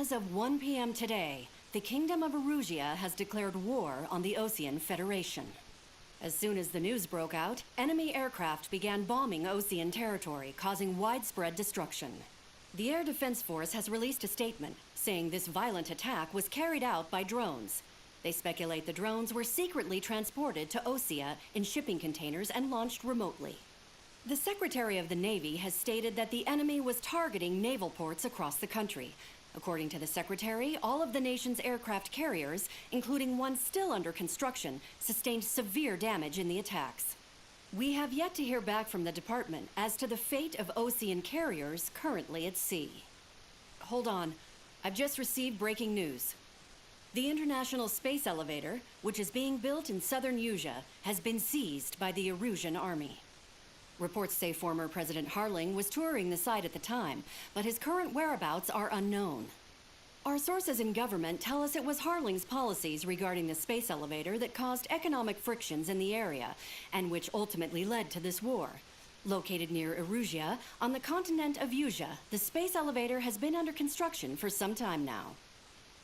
As of 1 p.m. today, the Kingdom of Erusia has declared war on the Osean Federation. As soon as the news broke out, enemy aircraft began bombing Osean territory, causing widespread destruction. The Air Defense Force has released a statement saying this violent attack was carried out by drones. They speculate the drones were secretly transported to Osea in shipping containers and launched remotely. The Secretary of the Navy has stated that the enemy was targeting naval ports across the country. According to the Secretary, all of the nation's aircraft carriers, including one still under construction, sustained severe damage in the attacks. We have yet to hear back from the department as to the fate of Osean carriers currently at sea. Hold on. I've just received breaking news. The International Space Elevator, which is being built in southern Usea, has been seized by the Erusian army. Reports say former President Harling was touring the site at the time, but his current whereabouts are unknown. Our sources in government tell us it was Harling's policies regarding the space elevator that caused economic frictions in the area, and which ultimately led to this war. Located near Erusia, on the continent of Usea, the space elevator has been under construction for some time now.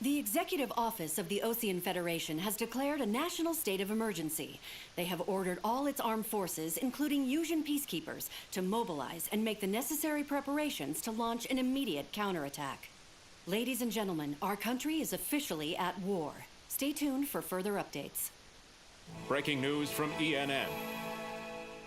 The Executive Office of the Osean Federation has declared a national state of emergency. They have ordered all its armed forces, including Usian peacekeepers, to mobilize and make the necessary preparations to launch an immediate counterattack. Ladies and gentlemen, our country is officially at war. Stay tuned for further updates. Breaking news from ENN.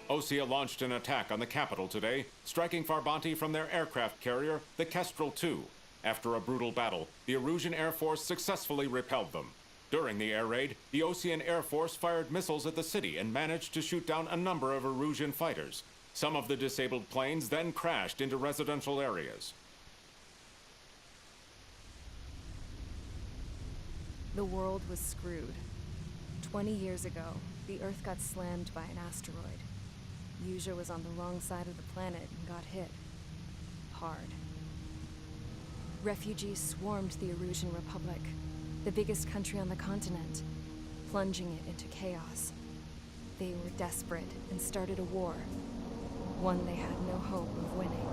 Osea launched an attack on the capital today, striking Farbanti from their aircraft carrier, the Kestrel II. After a brutal battle, the Erusian Air Force successfully repelled them. During the air raid, the Osean Air Force fired missiles at the city and managed to shoot down a number of Erusian fighters. Some of the disabled planes then crashed into residential areas. The world was screwed. 20 years ago, the Earth got slammed by an asteroid. Usea was on the wrong side of the planet and got hit. Hard. Refugees swarmed the Erusian Republic, the biggest country on the continent, plunging it into chaos. They were desperate and started a war, one they had no hope of winning.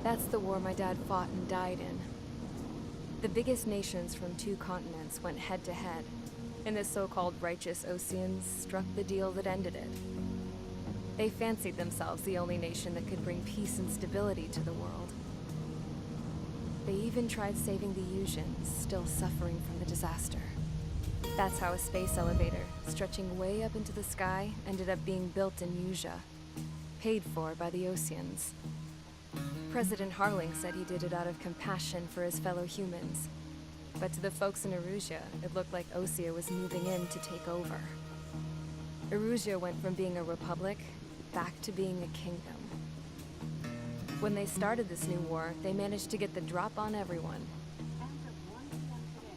That's the war my dad fought and died in. The biggest nations from 2 continents went head-to-head, and the so-called righteous Oseans struck the deal that ended it. They fancied themselves the only nation that could bring peace and stability to the world. They even tried saving the Usians, still suffering from the disaster. That's how a space elevator, stretching way up into the sky, ended up being built in Usea, paid for by the Oseans. President Harling said he did it out of compassion for his fellow humans. But to the folks in Erusia, it looked like Osea was moving in to take over. Erusia went from being a republic back to being a kingdom. When they started this new war, they managed to get the drop on everyone.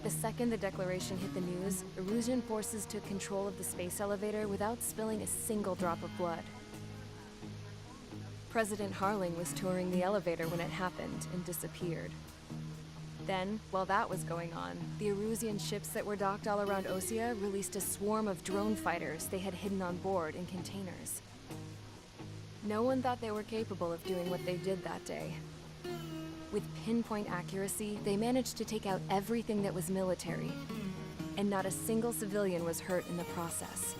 The second the declaration hit the news, Erusian forces took control of the space elevator without spilling a single drop of blood. President Harling was touring the elevator when it happened and disappeared. Then, while that was going on, the Erusian ships that were docked all around Osea released a swarm of drone fighters they had hidden on board in containers. No one thought they were capable of doing what they did that day. With pinpoint accuracy, they managed to take out everything that was military, and not a single civilian was hurt in the process.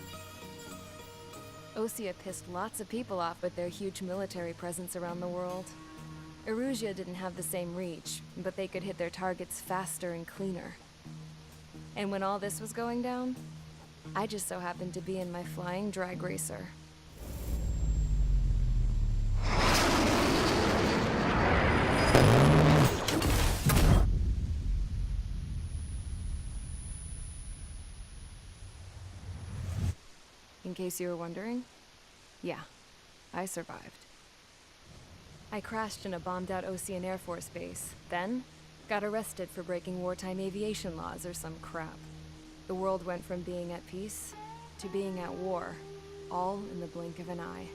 Osea pissed lots of people off with their huge military presence around the world. Erusia didn't have the same reach, but they could hit their targets faster and cleaner. And when all this was going down, I just so happened to be in my flying drag racer. In case you were wondering, yeah, I survived. I crashed in a bombed-out Osean Air Force base, then got arrested for breaking wartime aviation laws or some crap. The world went from being at peace to being at war, all in the blink of an eye.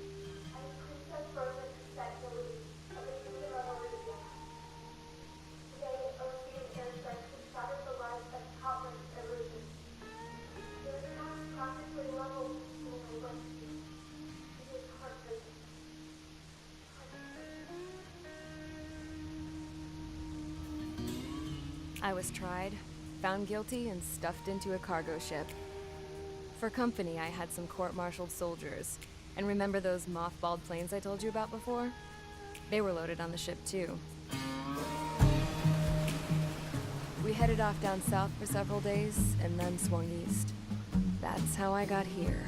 I was tried, found guilty, and stuffed into a cargo ship. For company, I had some court-martialed soldiers. And remember those mothballed planes I told you about before? They were loaded on the ship, too. We headed off down south for several days, and then swung east. That's how I got here.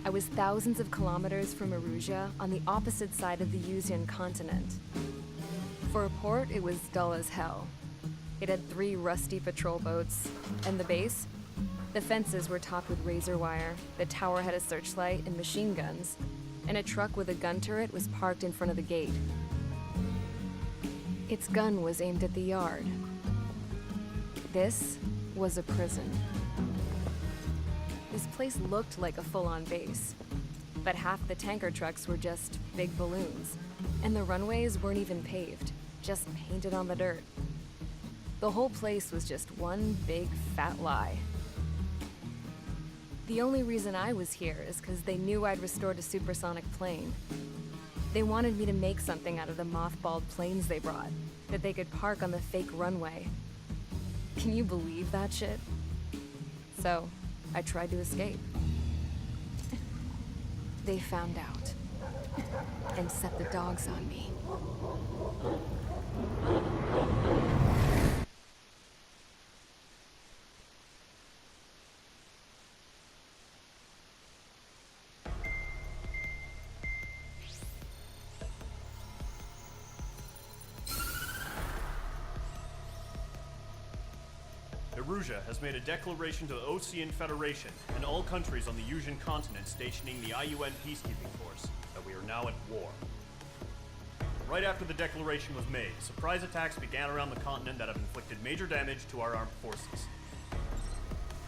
I was thousands of kilometers from Erusia, on the opposite side of the Yuzian continent. For a port, it was dull as hell. It had 3 rusty patrol boats, and the base? The fences were topped with razor wire, the tower had a searchlight and machine guns, and a truck with a gun turret was parked in front of the gate. Its gun was aimed at the yard. This was a prison. This place looked like a full-on base, but half the tanker trucks were just big balloons, and the runways weren't even paved, just painted on the dirt. The whole place was just one big fat lie. The only reason I was here is because they knew I'd restored a supersonic plane. They wanted me to make something out of the mothballed planes they brought, that they could park on the fake runway. Can you believe that shit? So, I tried to escape. They found out, and set the dogs on me. Erusia has made a declaration to the Osean Federation and all countries on the Yuzian continent stationing the IUN peacekeeping force that we are now at war. Right after the declaration was made, surprise attacks began around the continent that have inflicted major damage to our armed forces.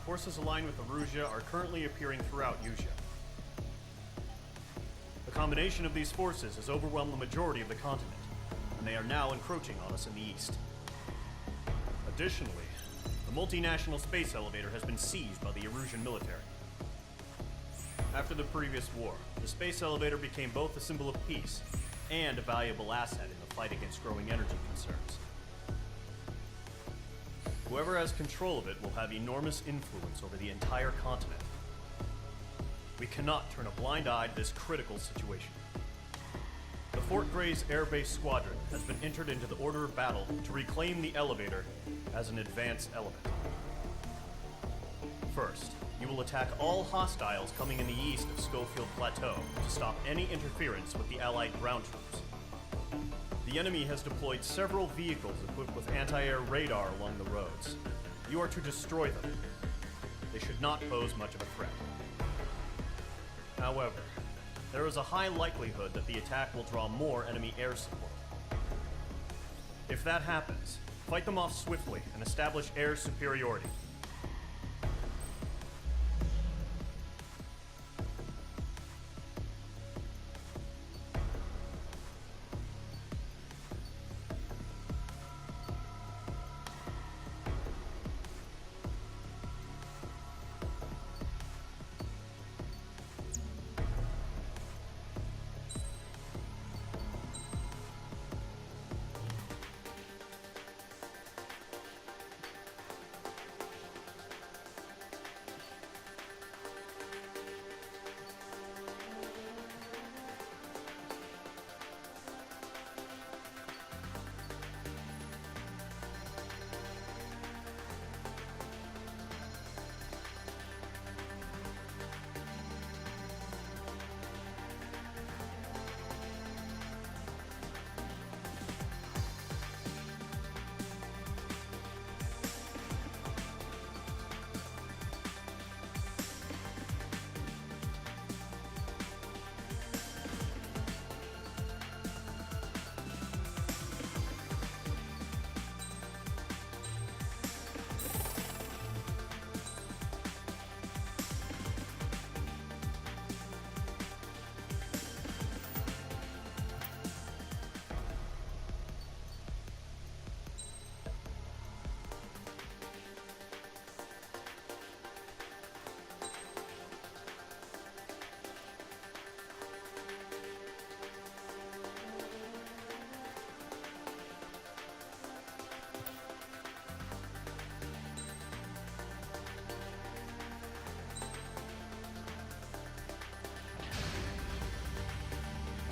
Forces aligned with Erusia are currently appearing throughout Yusia. The combination of these forces has overwhelmed the majority of the continent, and they are now encroaching on us in the east. Additionally, the multinational space elevator has been seized by the Erusian military. After the previous war, the space elevator became both a symbol of peace and a valuable asset in the fight against growing energy concerns. Whoever has control of it will have enormous influence over the entire continent. We cannot turn a blind eye to this critical situation. The Fort Gray's Air Base Squadron has been entered into the order of battle to reclaim the elevator as an advanced element. First, you will attack all hostiles coming in the east of Schofield Plateau to stop any interference with the Allied ground troops. The enemy has deployed several vehicles equipped with anti-air radar along the roads. You are to destroy them. They should not pose much of a threat. However, there is a high likelihood that the attack will draw more enemy air support. If that happens, fight them off swiftly and establish air superiority.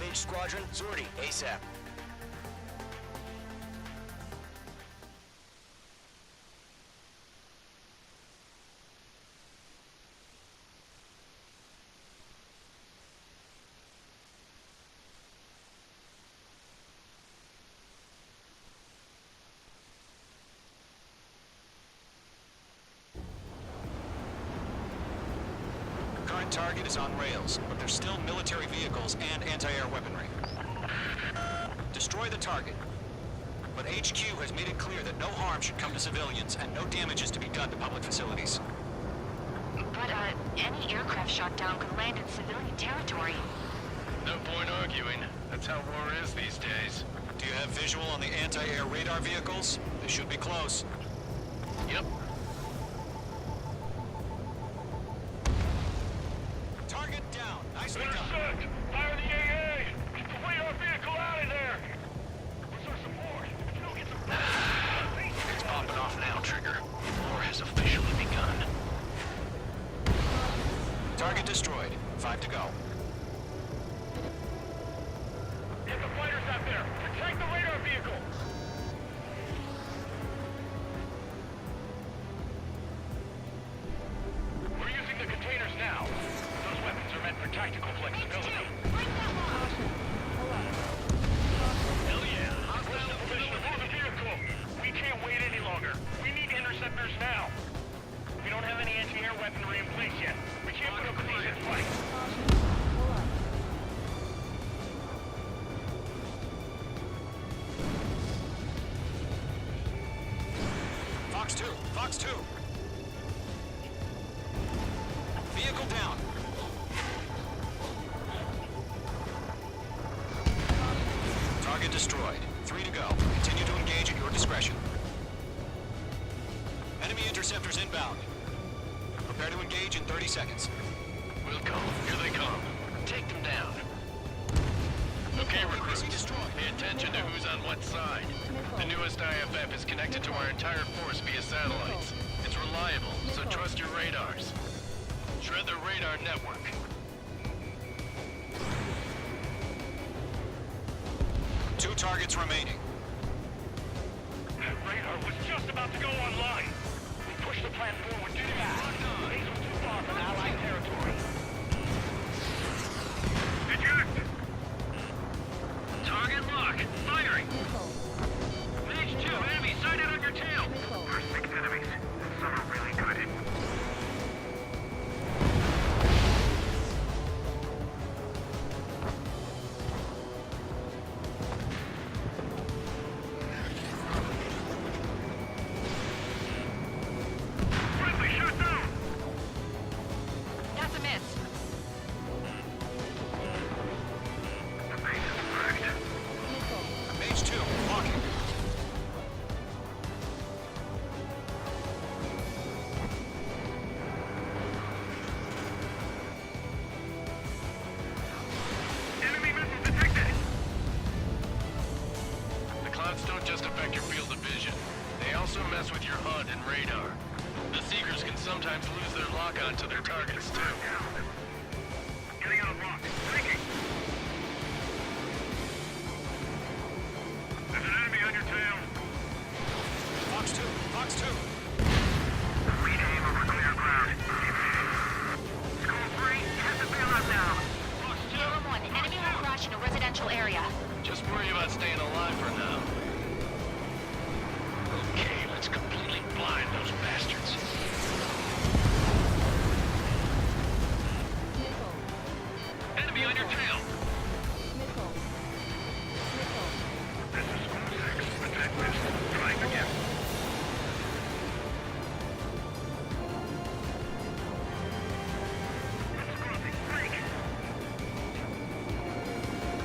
Engage squadron. Sortie, ASAP. Current target is on rails, but there's still military vehicles and anti-air weaponry. Destroy the target. But HQ has made it clear that no harm should come to civilians and no damage is to be done to public facilities. But, any aircraft shot down could land in civilian territory. No point arguing. That's how war is these days. Do you have visual on the anti-air radar vehicles? They should be close. Yep. Target down. Nicely done. Intercept! Fire the AA! Get the radar vehicle out of there! Where's our support? If you don't get some... It's popping off now, Trigger. War has officially begun. Target destroyed. 5 to go. Get the fighters out there! Protect the radar vehicle! We're using the containers now. Those weapons are meant for tactical flexibility. Hell yeah! Hostile permission to move the vehicle! We can't wait any longer. We need interceptors now. We don't have any anti-air weaponry in place yet. We can't put up a decent fight. Fox 2. Fox 2. Vehicle down. Target destroyed. 3 to go. Continue to engage at your discretion. Enemy interceptors inbound. Prepare to engage in 30 seconds. We'll go. Here they come. Take them down. Okay, recruits. Pay attention to who's on what side. The newest IFF is connected to our entire force via satellites. It's reliable, so trust your radars. Shred the radar network. Two targets remaining. That radar was just about to go online. We pushed the plan forward too fast. These were too far from Allied territory. Eject! Target lock. Firing. Mage 2, enemy sighted on your tail. There's 6 enemies. Some are really good. Friendly shot down. That's a miss. The base is wrecked. Mage 2, locking. Enemy missile detected! The clouds don't just affect your field of vision. They also mess with your HUD and radar. The Seekers can sometimes lose their lock-on to their targets, too. Getting out of lock. Breaking! There's an enemy on your tail. Fox 2, Fox 2. Rename over clear ground. School 3, has to bail out now. Fox 2. Golem 1, enemy will crash in a residential area. Just worry about staying alive for now. Okay, let's completely blind those bastards. Enemy on your tail! This is School 6. Attack missed. Trying again.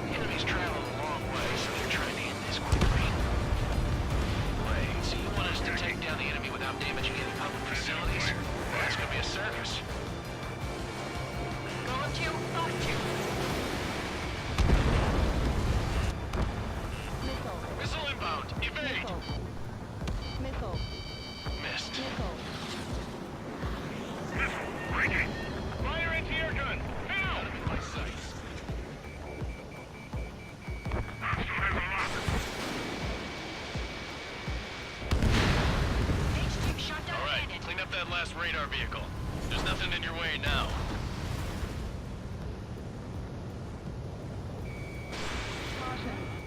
The enemy's traveling a long way, so they're trying to end this quickly. Wait, so you want us to take down the enemy without damaging any public facilities? Well, that's gonna be a circus. Golem 2, Fox 2. Missile inbound! Evade! Missed. Missile! Breaking! Fire anti-air gun! Now! My sights. that last radar vehicle. There's nothing in your way now.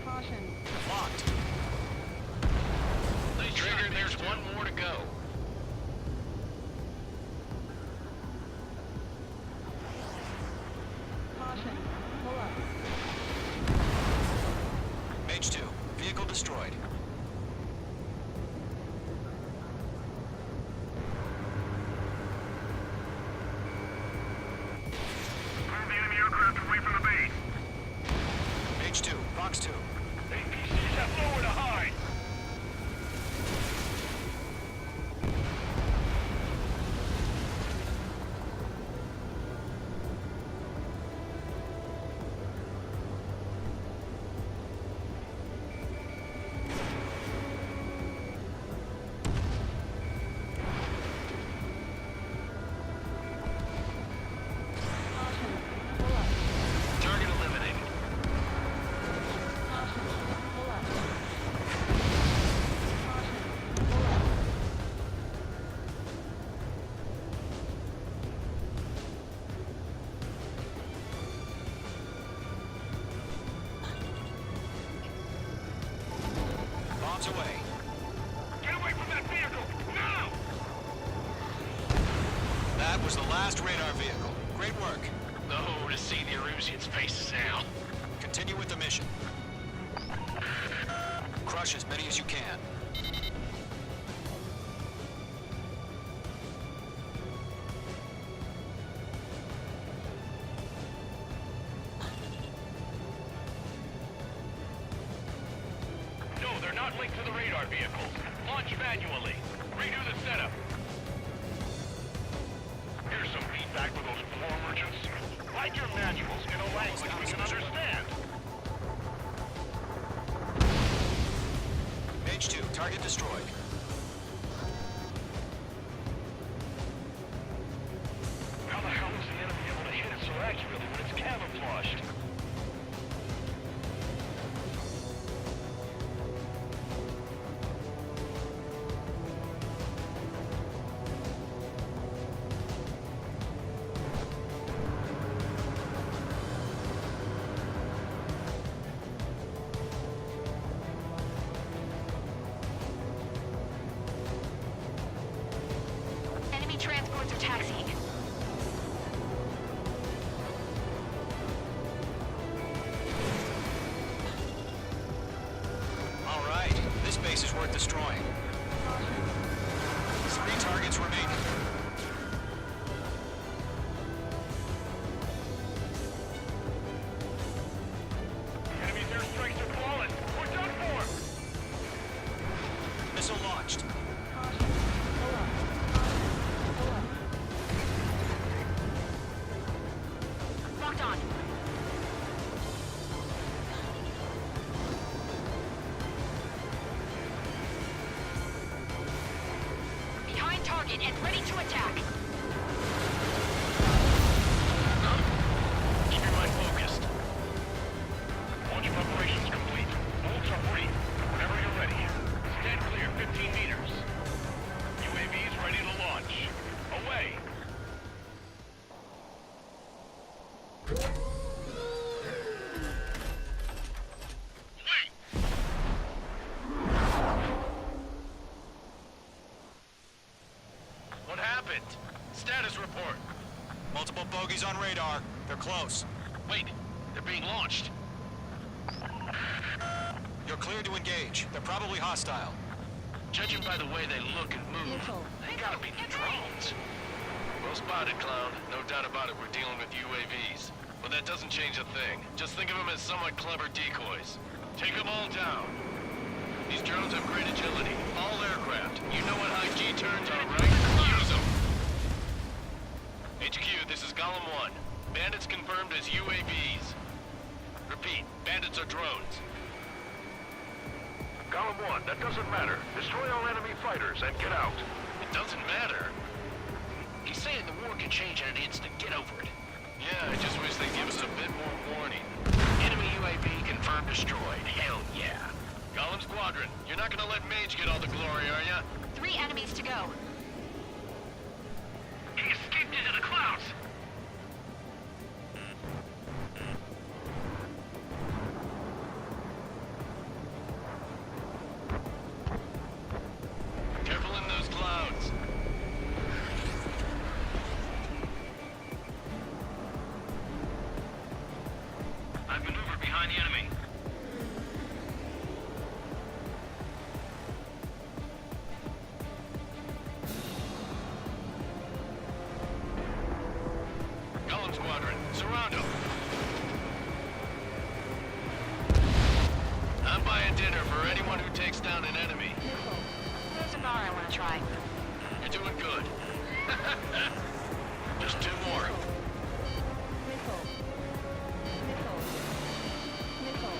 Caution. Locked. Nice Trigger, there's one more to go. Caution. Pull up. Mage 2, vehicle destroyed. Move the enemy aircraft away from the base. Mage 2, Box 2. APCs have nowhere to hide. Caution. Pull up. Target eliminated. Caution. Pull up. Caution. Pull up. Bombs away. Get away from that vehicle, now! That was the last radar vehicle. Great work. Oh, to see the Erusians' faces now. Continue with the mission. Crush as many as you can. No, they're not linked to the radar vehicles. Launch manually. Redo the setup. Here's some feedback for those floor merchants. Write your manuals in a language we can understand. Mage 2, target destroyed. How the hell is the enemy able to hit it so accurately when it's camouflaged? Enemy transports are taxiing. All right, this base is worth destroying. 3 targets remaining. Enemy's airstrikes are flawless. We're done for! Missile launched. Caution. Pull up. Caution. Pull up. Locked on. Behind target and ready to attack. Keep your mind focused. Launch preparations complete. Bolts are free. Whenever you're ready. Stand clear 15 meters. UAVs ready to launch. Away! Wait! What happened? Status report. Multiple bogies on radar. They're close. Wait, they're being launched. You're cleared to engage. They're probably hostile. Judging by the way they look and move, Neutral. they gotta be the drones. Well spotted, Clown. No doubt about it, we're dealing with UAVs. But that doesn't change a thing. Just think of them as somewhat clever decoys. Take them all down. These drones have great agility. All aircraft. You know what high G turns are, right? Use them. HQ, this is Golem 1. Bandits confirmed as UAVs. Repeat, bandits are drones. Golem 1, that doesn't matter. Destroy all enemy fighters and get out. It doesn't matter? He's saying the war can change in an instant. Get over it. Yeah, I just wish they'd give us a bit more warning. Enemy UAV confirmed destroyed. Hell yeah. Golem Squadron, you're not gonna let Mage get all the glory, are ya? 3 enemies to go. gonna try. You're doing good. Just 2 more. Missile. Missile.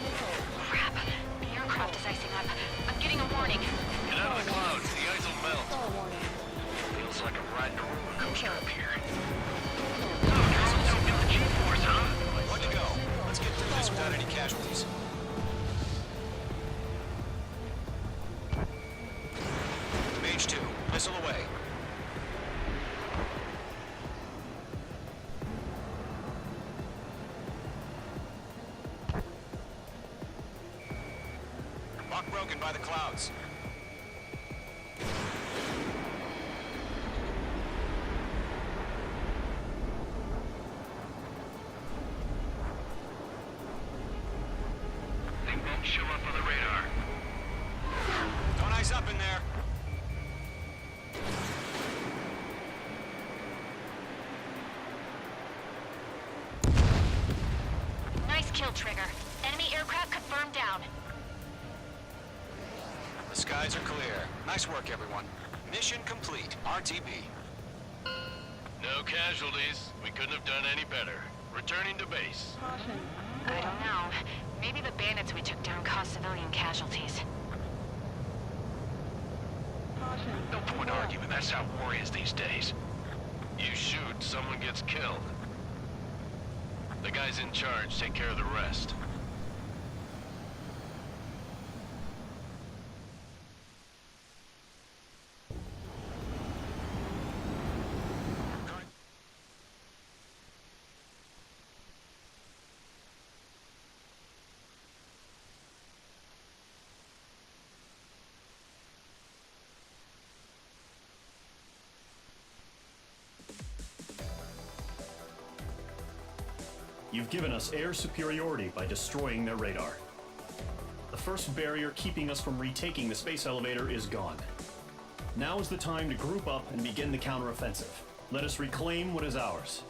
Missile. Crap. The aircraft is icing up. I'm getting a warning. Get out of the clouds. The ice will melt. All warning. Feels like I'm riding a roller coaster up here. Oh, drones don't feel the G-force, huh? One to go. Let's get through this without any casualties. Mage 2, missile away. Lock broken by the clouds. They won't show up on the radar. Don't ice up in there. Nice kill, Trigger. Enemy aircraft confirmed down. The skies are clear. Nice work, everyone. Mission complete. RTB. No casualties. We couldn't have done any better. Returning to base. Caution. I don't know. Maybe the bandits we took down caused civilian casualties. Caution. No point arguing. That's how war is these days. You shoot, someone gets killed. The guys in charge take care of the rest. You've given us air superiority by destroying their radar. The first barrier keeping us from retaking the space elevator is gone. Now is the time to group up and begin the counteroffensive. Let us reclaim what is ours.